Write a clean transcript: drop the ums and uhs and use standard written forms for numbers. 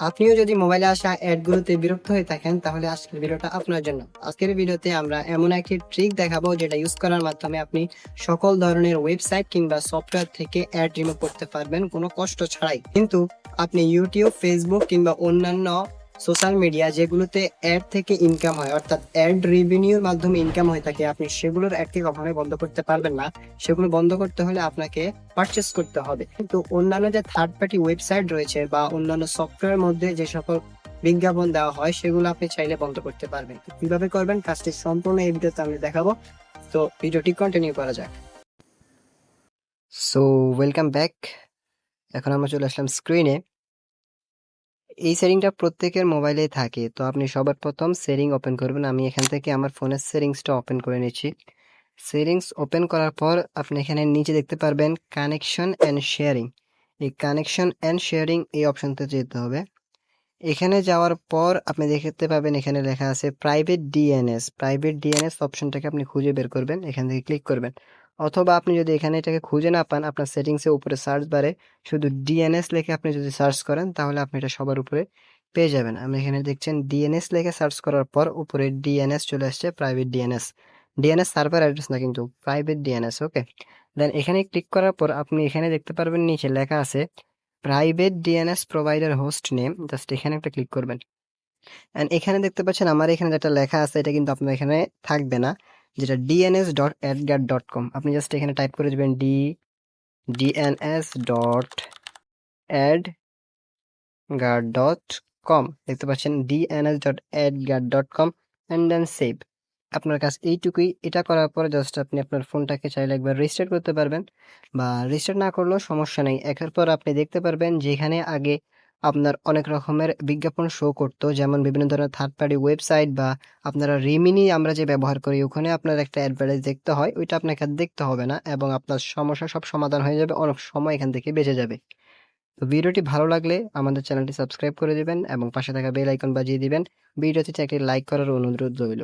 আপনিও যদি মোবাইলে আসা অ্যাডগুলোতে বিরক্ত হয়ে থাকেন তাহলে আজকের ভিডিওটা আপনার জন্য। আজকের ভিডিওতে আমরা এমন একটি ট্রিক দেখাবো যেটা ইউজ করার মাধ্যমে আপনি সকল ধরনের ওয়েবসাইট কিংবা সফটওয়্যার থেকে অ্যাড রিমুভ করতে পারবেন কোনো কষ্ট ছাড়াই। কিন্তু আপনি ইউটিউব, ফেসবুক কিংবা অন্যান্য সোশ্যাল মিডিয়া যেগুলোতে অ্যাড থেকে ইনকাম হয়, অর্থাৎ অ্যাড রেভিনিউর মাধ্যমে ইনকাম হয়ে থাকে, আপনি সেগুলোর অ্যাড থেকে কখনোই বন্ধ করতে পারবেন না। সেগুলো বন্ধ করতে হলে আপনাকে পারচেস করতে হবে। কিন্তু অন্যান্য যে থার্ড পার্টি ওয়েবসাইট রয়েছে বা অন্যান্য সফটওয়্যার মধ্যে যে সকল বিজ্ঞাপন দেওয়া হয় সেগুলো আপনি চাইলে বন্ধ করতে পারবেন। তো কিভাবে করবেন কাজটি সম্পূর্ণ এই ভিডিওতে আমি দেখাবো। তো ভিডিওটি কন্টিনিউ করা যাক। So welcome back. এখন আমরা চলে আসলাম স্ক্রিনে। এই সেটিংটা প্রত্যেকের মোবাইলেই থাকে। তো আপনি সবার প্রথম সেটিং ওপেন করবেন। আমি এখান থেকে আমার ফোনের সেটিংসটা ওপেন করে নিচ্ছি। সেটিংস ওপেন করার পর আপনি এখানে নিচে দেখতে পারবেন কানেকশন অ্যান্ড শেয়ারিং। এই কানেকশন অ্যান্ড শেয়ারিং এই অপশনতে যেতে হবে। এখানে যাওয়ার পর আপনি দেখতে পাবেন এখানে লেখা আছে প্রাইভেট ডিএনএস। প্রাইভেট ডিএনএস অপশনটাকে আপনি খুঁজে বের করবেন, এখান থেকে ক্লিক করবেন। অথবা আপনি যদি এখানে এটাকে খুঁজে না পান, আপনার সেটিংসের উপরে সার্চ বারে শুধু ডিএনএস লিখে আপনি যদি সার্চ করেন তাহলে আপনি এটা সবার উপরে পেয়ে যাবেন। আপনি এখানে দেখছেন ডিএনএস লিখে সার্চ করার পর উপরে ডিএনএস চলে আসছে, private DNS. DNS server address না, কিন্তু প্রাইভেট ডিএনএস। ওকে, দেন এখানে ক্লিক করার পর আপনি এখানে দেখতে পারবেন নিচে লেখা আছে private DNS provider host name. Just এখানে একটা ক্লিক করবেন। অ্যান্ড এখানে দেখতে পাচ্ছেন আমার এখানে যেটা লেখা আছে এটা কিন্তু আপনার এখানে থাকবে না, যেটা dns.adguard.com। আপনি জাস্ট এখানে টাইপ করে দেবেন dns.adguard.com। দেখতে পাচ্ছেন dns.adguard.com অ্যান্ড দেন সেভ। আপনার কাছে এইটুকুই। এটা করার পরে জাস্ট আপনি আপনার ফোনটাকে চাইলে একবার রিস্টার্ট করতে পারবেন, বা রিস্টার্ট না করলেও সমস্যা নেই। একের পর আপনি দেখতে পারবেন যেখানে আগে আপনার অনেক রকমের বিজ্ঞাপন শো করতো, যেমন বিভিন্ন ধরনের থার্ড পার্টি ওয়েবসাইট বা আপনারা রিমিনি আমরা যে ব্যবহার করি ওখানে আপনার একটা অ্যাডভার্টাইজ দেখতে হয়, ওইটা আপনাকে আর দেখতে হবে না এবং আপনার সমস্যা সব সমাধান হয়ে যাবে, অনেক সময় এখান থেকে বেঁচে যাবে। তো ভিডিওটি ভালো লাগলে আমাদের চ্যানেলটি সাবস্ক্রাইব করে দিবেন এবং পাশে থাকা বেল আইকন বাজিয়ে দিবেন। ভিডিওতে একটি লাইক করার অনুরোধ রইল।